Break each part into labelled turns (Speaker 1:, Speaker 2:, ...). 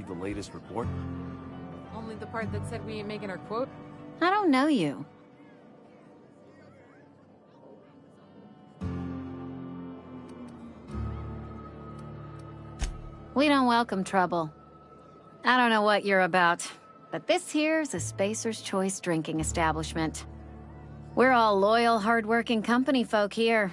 Speaker 1: read the latest report?
Speaker 2: Only the part that said we ain't making our quote?
Speaker 3: I don't know you. We don't welcome trouble. I don't know what you're about, but this here's a Spacer's Choice drinking establishment. We're all loyal, hard-working company folk here.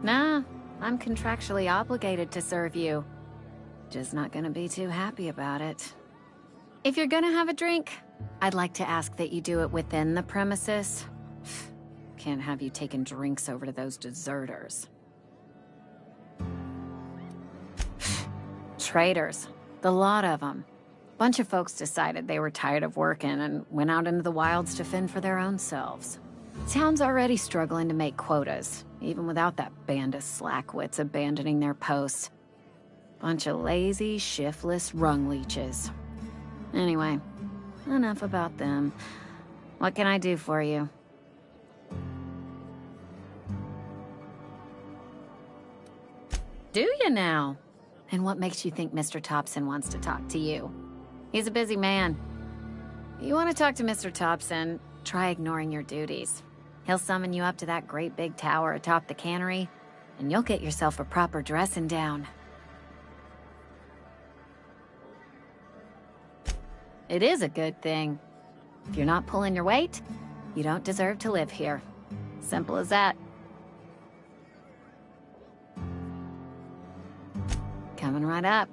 Speaker 3: Nah, I'm contractually obligated to serve you. Just not gonna be too happy about it. If you're gonna have a drink, I'd like to ask that you do it within the premises. Can't have you taking drinks over to those deserters. Traitors. The lot of them. Bunch of folks decided they were tired of working and went out into the wilds to fend for their own selves. Town's already struggling to make quotas, even without that band of slackwits abandoning their posts. Bunch of lazy, shiftless rung leeches. Anyway, enough about them. What can I do for you? Do you now? And what makes you think Mr. Thompson wants to talk to you? He's a busy man. You want to talk to Mr. Thompson, try ignoring your duties. He'll summon you up to that great big tower atop the cannery, and you'll get yourself a proper dressing down. It is a good thing. If you're not pulling your weight, you don't deserve to live here. Simple as that. Coming right up.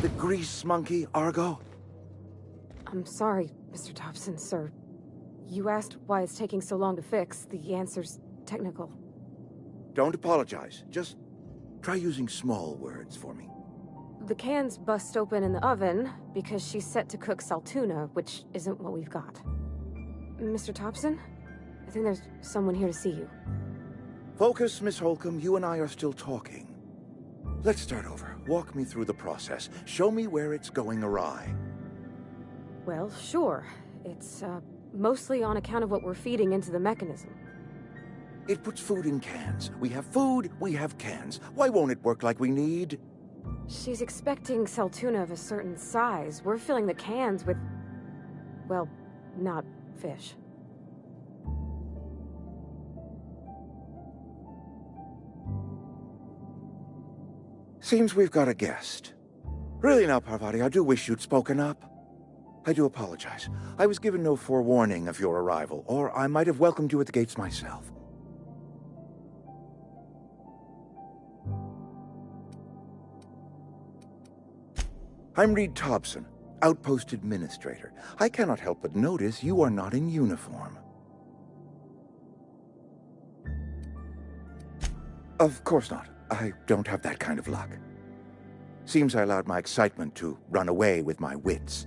Speaker 4: The grease monkey, Argo?
Speaker 2: I'm sorry, Mr. Thompson, sir. You asked why it's taking so long to fix. The answer's technical.
Speaker 4: Don't apologize. Just try using small words for me.
Speaker 2: The can's bust open in the oven because she's set to cook saltuna, which isn't what we've got. Mr. Thompson? I think there's someone here to see you.
Speaker 4: Focus, Miss Holcomb. You and I are still talking. Let's start over. Walk me through the process. Show me where it's going awry.
Speaker 2: Well, sure. It's, mostly on account of what we're feeding into the mechanism.
Speaker 4: It puts food in cans. We have food, we have cans. Why won't it work like we need?
Speaker 2: She's expecting saltuna of a certain size. We're filling the cans with... well, not fish.
Speaker 4: Seems we've got a guest. Really now, Parvati, I do wish you'd spoken up. I do apologize. I was given no forewarning of your arrival, or I might have welcomed you at the gates myself. I'm Reed Thompson, Outpost Administrator. I cannot help but notice you are not in uniform. Of course not. I don't have that kind of luck. Seems I allowed my excitement to run away with my wits.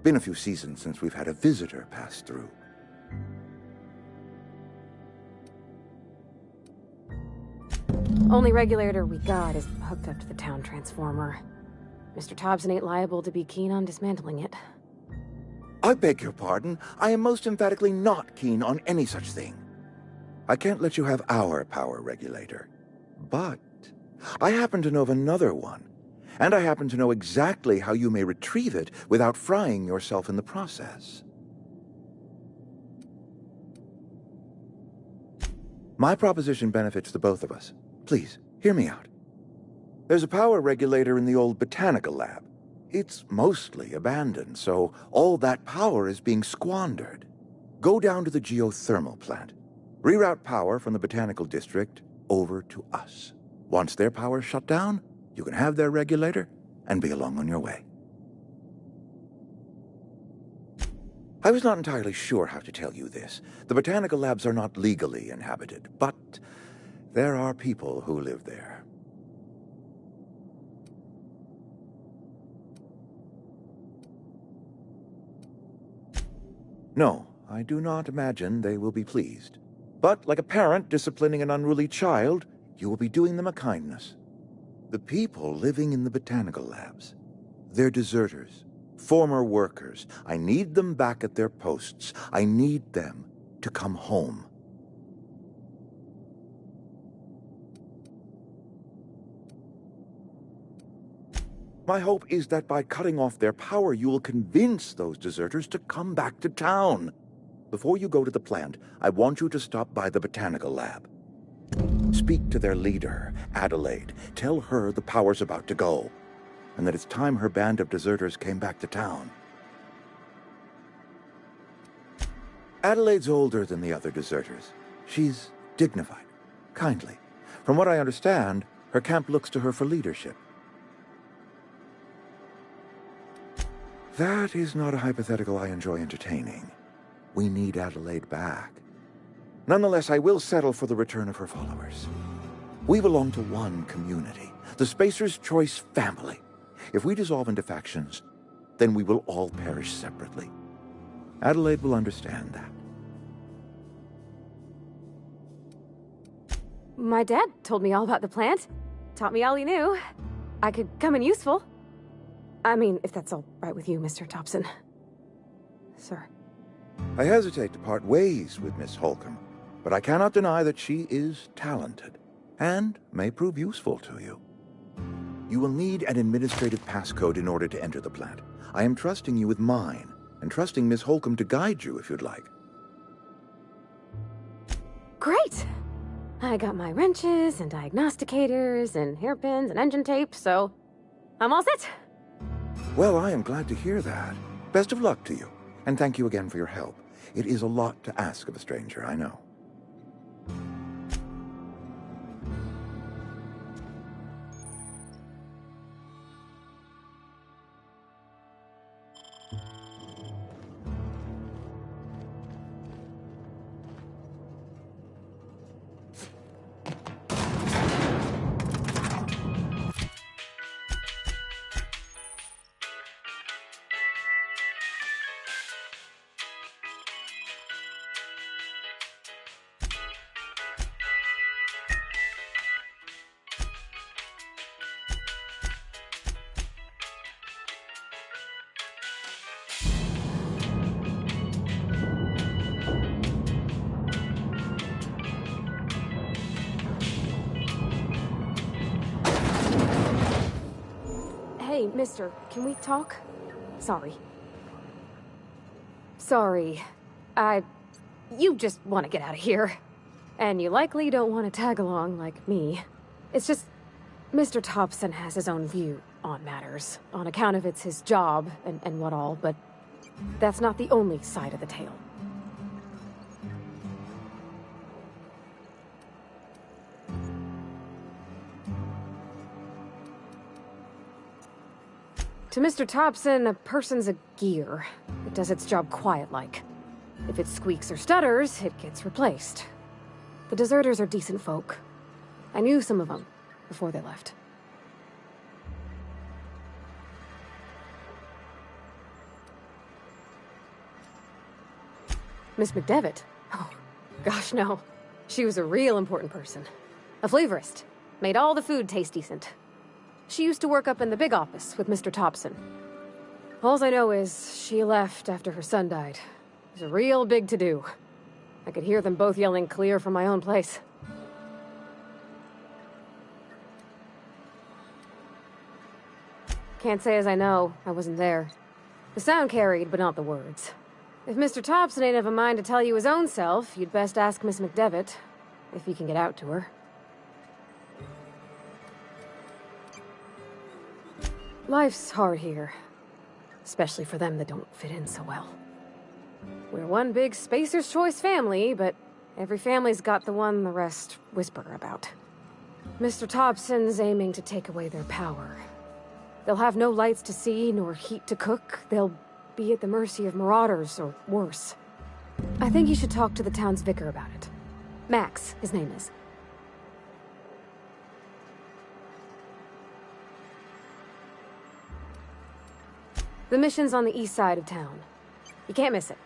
Speaker 4: Been a few seasons since we've had a visitor pass through.
Speaker 2: Only regulator we got is hooked up to the town transformer. Mr. Thompson ain't liable to be keen on dismantling it.
Speaker 4: I beg your pardon. I am most emphatically not keen on any such thing. I can't let you have our power regulator. But I happen to know of another one. And I happen to know exactly how you may retrieve it without frying yourself in the process. My proposition benefits the both of us. Please, hear me out. There's a power regulator in the old botanical lab. It's mostly abandoned, so all that power is being squandered. Go down to the geothermal plant. Reroute power from the botanical district over to us. Once their power's shut down, you can have their regulator and be along on your way. I was not entirely sure how to tell you this. The botanical labs are not legally inhabited, but there are people who live there. No, I do not imagine they will be pleased. But like a parent disciplining an unruly child, you will be doing them a kindness. The people living in the botanical labs, they're deserters, former workers. I need them back at their posts. I need them to come home. My hope is that by cutting off their power, you will convince those deserters to come back to town. Before you go to the plant, I want you to stop by the botanical lab. Speak to their leader, Adelaide. Tell her the power's about to go, and that it's time her band of deserters came back to town. Adelaide's older than the other deserters. She's dignified, kindly. From what I understand, her camp looks to her for leadership. That is not a hypothetical I enjoy entertaining. We need Adelaide back. Nonetheless, I will settle for the return of her followers. We belong to one community, the Spacer's Choice family. If we dissolve into factions, then we will all perish separately. Adelaide will understand that.
Speaker 2: My dad told me all about the plant. Taught me all he knew. I could come in useful. I mean, if that's all right with you, Mr. Thompson. Sir.
Speaker 4: I hesitate to part ways with Miss Holcomb, but I cannot deny that she is talented and may prove useful to you. You will need an administrative passcode in order to enter the plant. I am trusting you with mine, and trusting Miss Holcomb to guide you if you'd like.
Speaker 2: Great! I got my wrenches and diagnosticators and hairpins and engine tape, so I'm all set.
Speaker 4: Well, I am glad to hear that. Best of luck to you, and thank you again for your help. It is a lot to ask of a stranger, I know.
Speaker 2: Hey, mister, can we talk? Sorry. Sorry. You just want to get out of here. And you likely don't want to tag along like me. It's just, Mr. Thompson has his own view on matters, on account of it's his job and what all, but that's not the only side of the tale. To Mr. Thompson, a person's a gear. It does its job quiet-like. If it squeaks or stutters, it gets replaced. The deserters are decent folk. I knew some of them before they left. Miss McDevitt? Oh, gosh, no. She was a real important person. A flavorist. Made all the food taste decent. She used to work up in the big office with Mr. Thompson. All I know is she left after her son died. It was a real big to-do. I could hear them both yelling clear from my own place. Can't say as I know. I wasn't there. The sound carried, but not the words. If Mr. Thompson ain't of a mind to tell you his own self, you'd best ask Miss McDevitt, if he can get out to her. Life's hard here. Especially for them that don't fit in so well. We're one big Spacer's Choice family, but every family's got the one the rest whisper about. Mr. Thompson's aiming to take away their power. They'll have no lights to see, nor heat to cook. They'll be at the mercy of marauders, or worse. I think you should talk to the town's vicar about it. Max, his name is. The mission's on the east side of town. You can't miss it.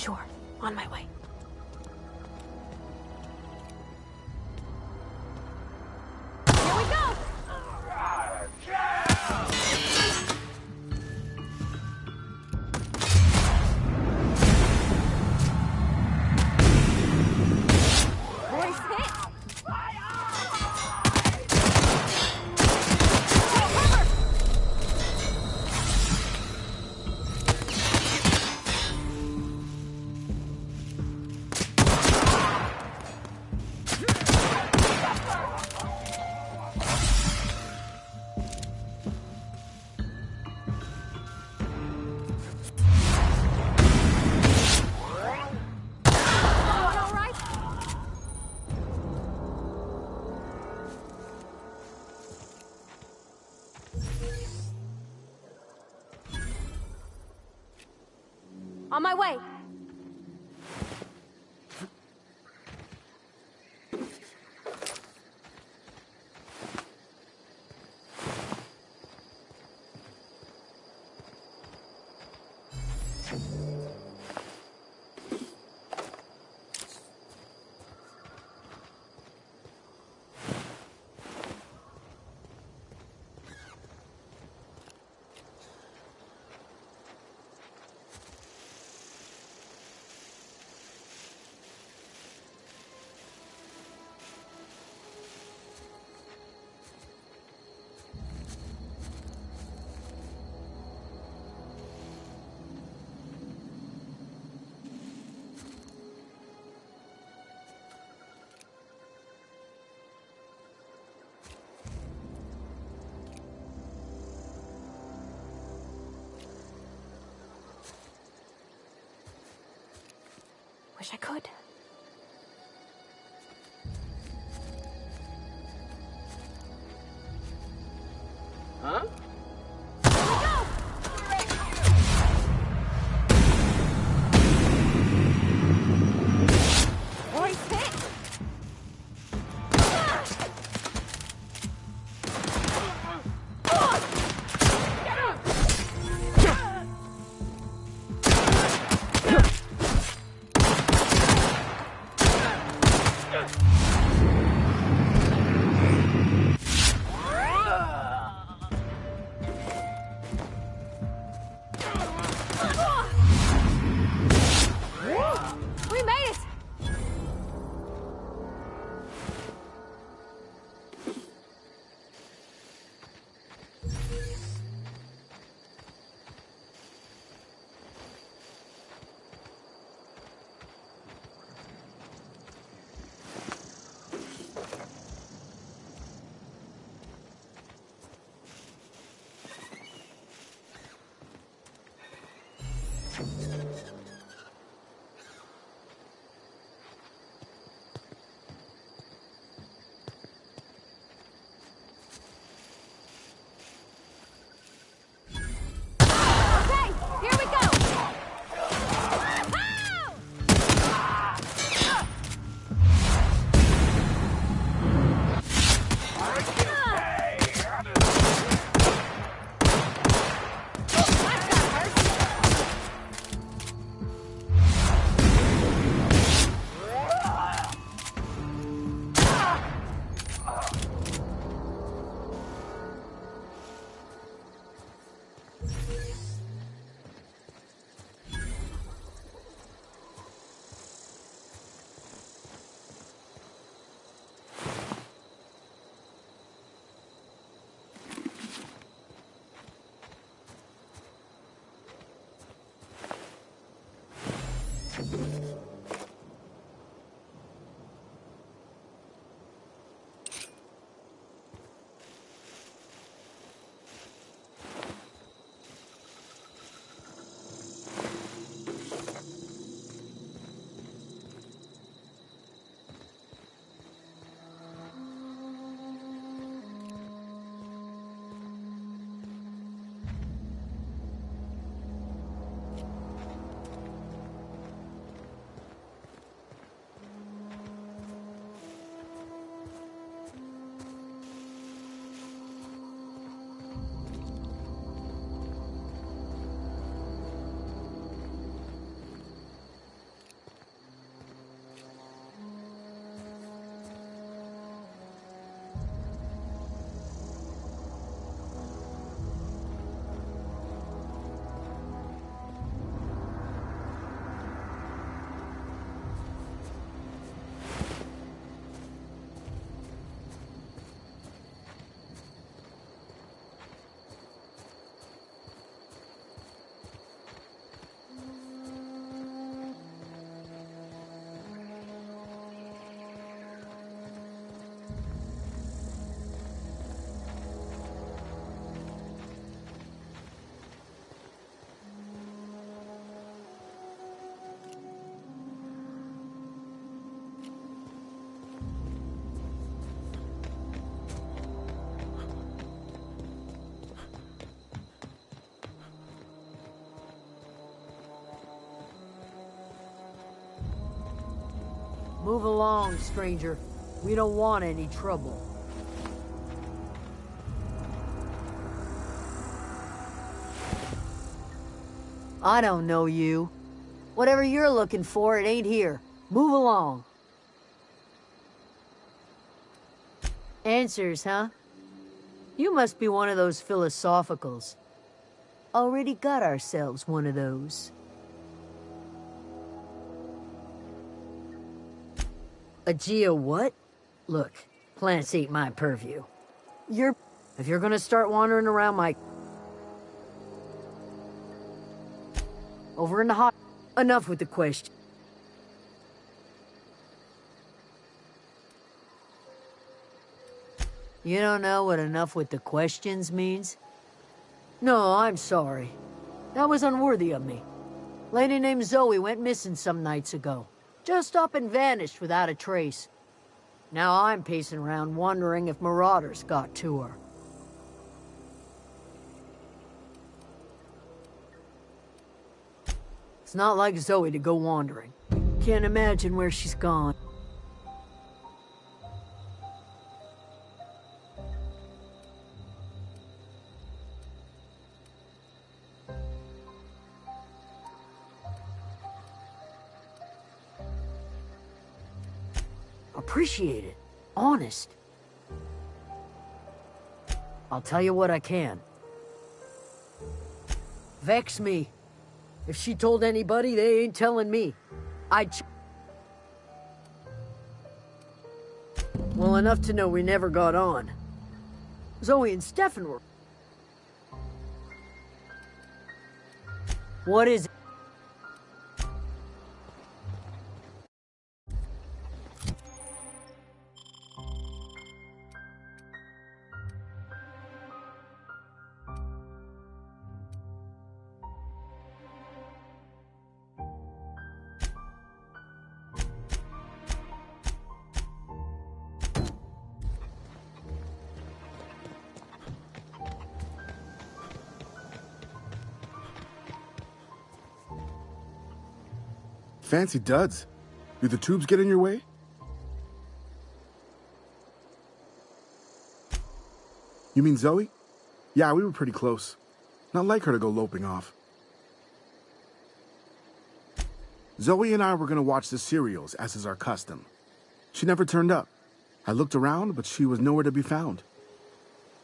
Speaker 2: Sure, on my way. Here we go! Voice hit! On my way. Wish I could.
Speaker 1: Huh?
Speaker 2: Voice hit!
Speaker 5: Move along, stranger. We don't want any trouble. I don't know you. Whatever you're looking for, it ain't here. Move along. Answers, huh? You must be one of those philosophicals. Already got ourselves one of those. A geo what? Look, plants ain't my purview. If you're gonna start wandering around my... Over in the hot... Enough with the question. You don't know what enough with the questions means? No, I'm sorry. That was unworthy of me. Lady named Zoe went missing some nights ago. Just up and vanished without a trace. Now I'm pacing around wondering if marauders got to her. It's not like Zoe to go wandering. Can't imagine where she's gone. Appreciate it. Honest. I'll tell you what I can. Vex me. If she told anybody, they ain't telling me. Well, enough to know we never got on. Zoe and Stefan were... What is it?
Speaker 6: Fancy duds. Do the tubes get in your way? You mean Zoe? Yeah, we were pretty close. Not like her to go loping off. Zoe and I were gonna watch the serials, as is our custom. She never turned up. I looked around, but she was nowhere to be found.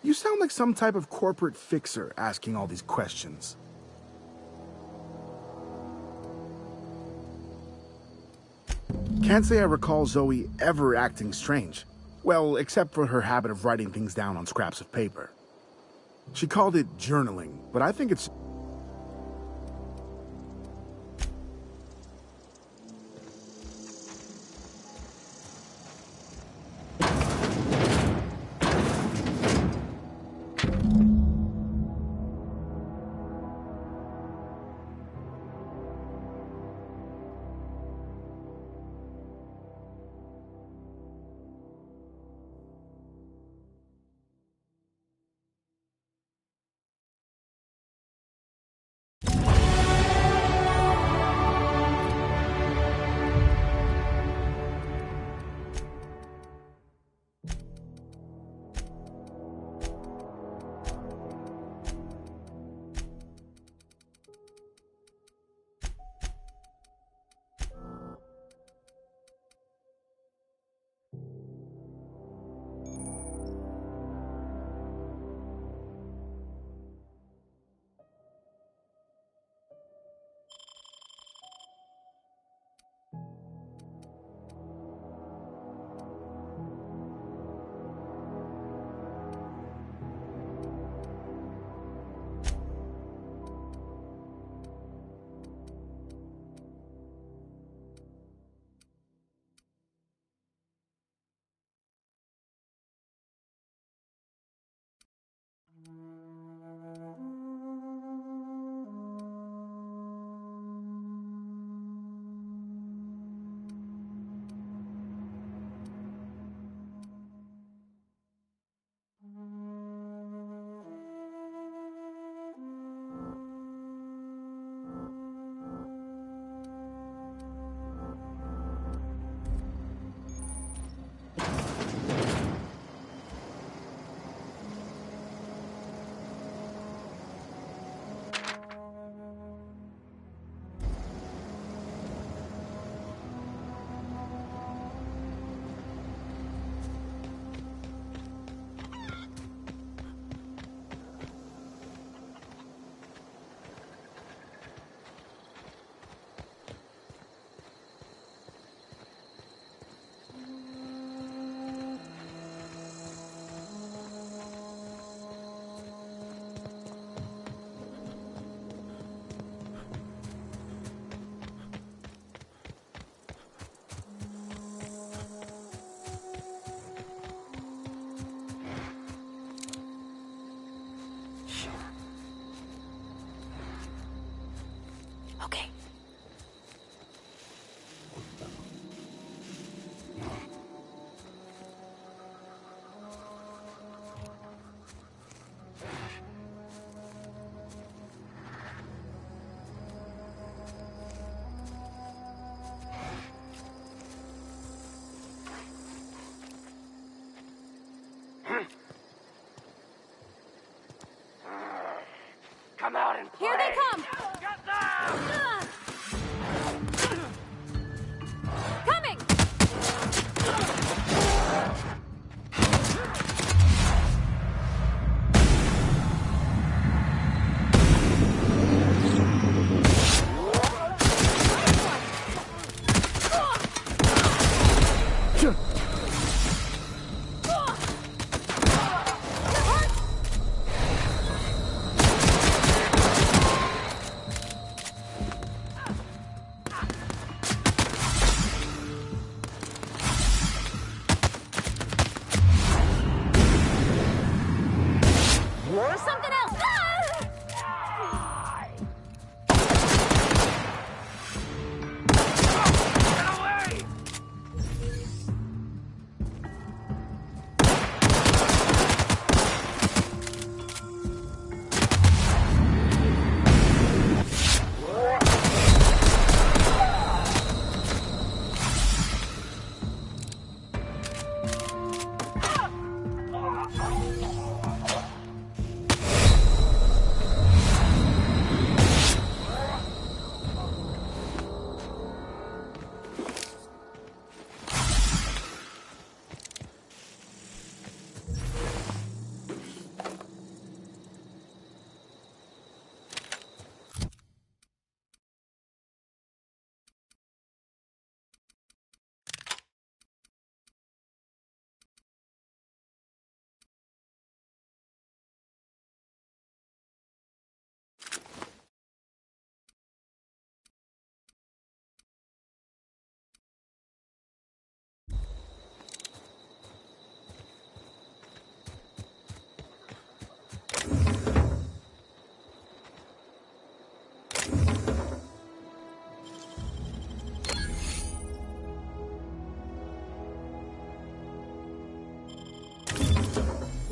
Speaker 6: You sound like some type of corporate fixer asking all these questions. Can't say I recall Zoe ever acting strange. Well, except for her habit of writing things down on scraps of paper. She called it journaling, but I think it's...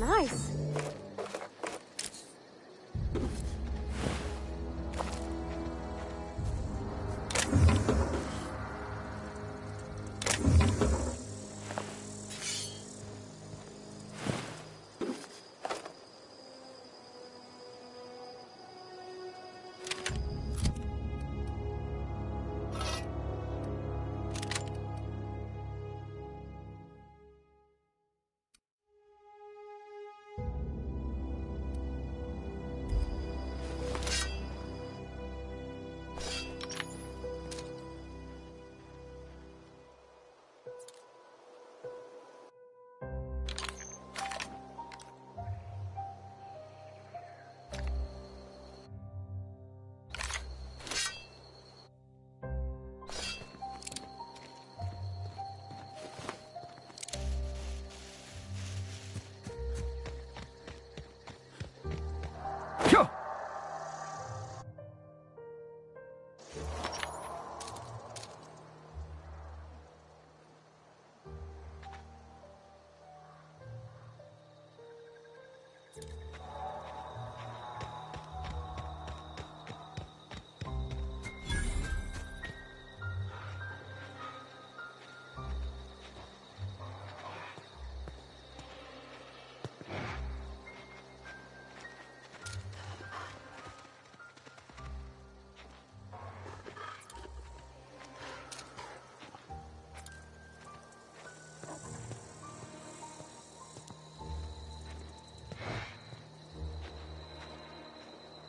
Speaker 2: Nice.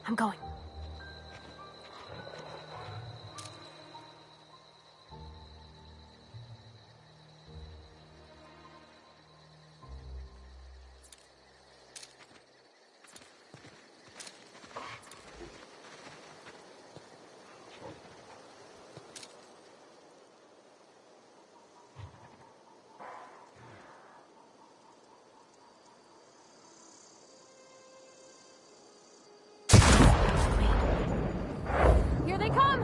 Speaker 2: I'm going. Here they come!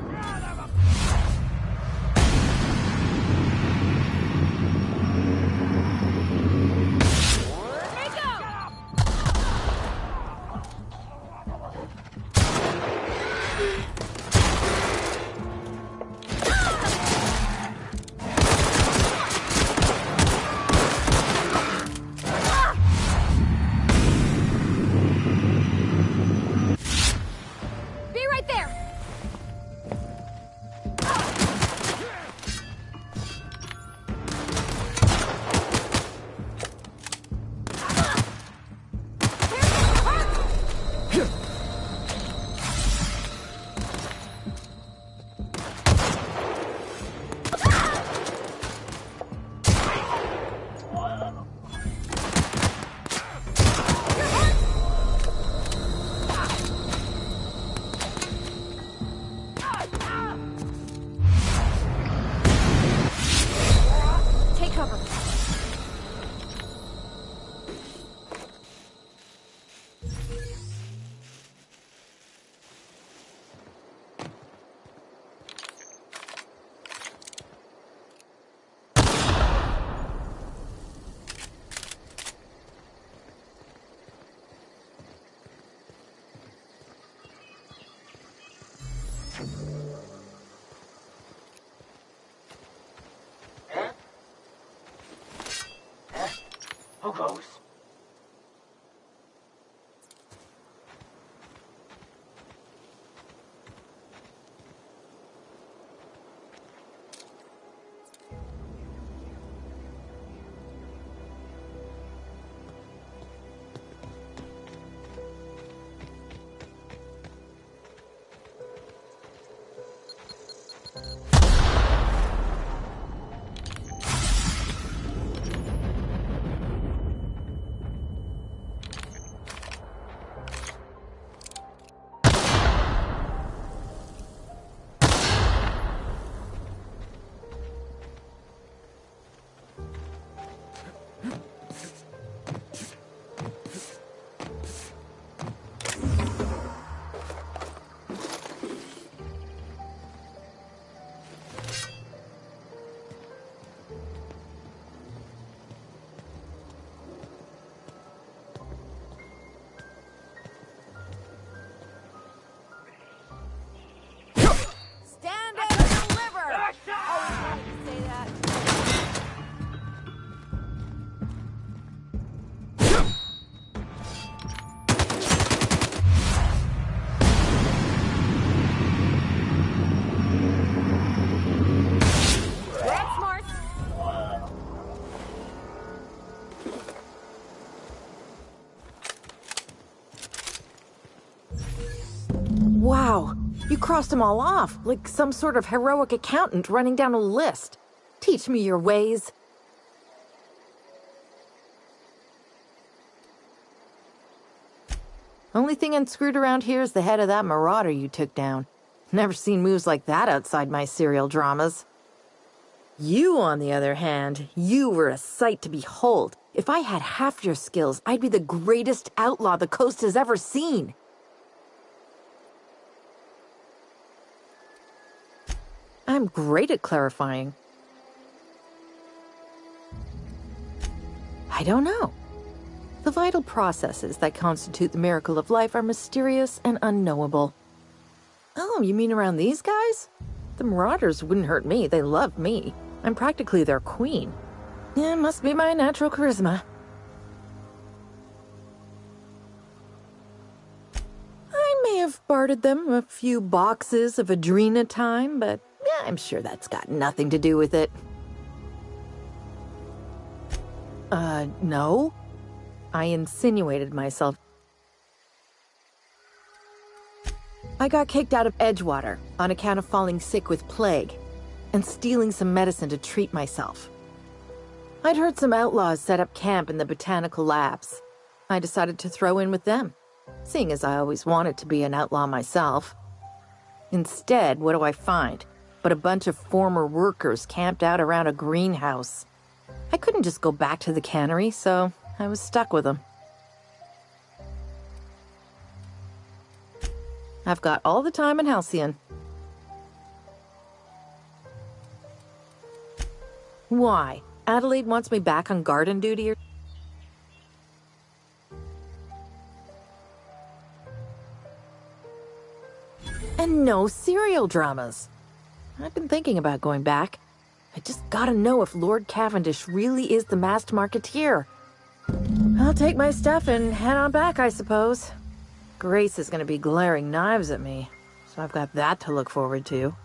Speaker 2: Be right there! Take cover.
Speaker 1: Who goes?
Speaker 7: Wow, you crossed them all off, like some sort of heroic accountant running down a list. Teach me your ways. Only thing unscrewed around here is the head of that marauder you took down. Never seen moves like that outside my serial dramas. You, on the other hand, you were a sight to behold. If I had half your skills, I'd be the greatest outlaw the coast has ever seen. I'm great at clarifying. I don't know. The vital processes that constitute the miracle of life are mysterious and unknowable. Oh, you mean around these guys? The Marauders wouldn't hurt me. They love me. I'm practically their queen. Yeah, must be my natural charisma. I may have bartered them a few boxes of Adrena time, but yeah, I'm sure that's got nothing to do with it. No. I insinuated myself. I got kicked out of Edgewater on account of falling sick with plague and stealing some medicine to treat myself. I'd heard some outlaws set up camp in the botanical labs. I decided to throw in with them, seeing as I always wanted to be an outlaw myself. Instead, what do I find but a bunch of former workers camped out around a greenhouse? I couldn't just go back to the cannery, so I was stuck with them. I've got all the time in Halcyon. Why? Adelaide wants me back on garden duty or... And no serial dramas. I've been thinking about going back. I just gotta know if Lord Cavendish really is the masked marketeer. I'll take my stuff and head on back, I suppose. Grace is gonna be glaring knives at me, so I've got that to look forward to.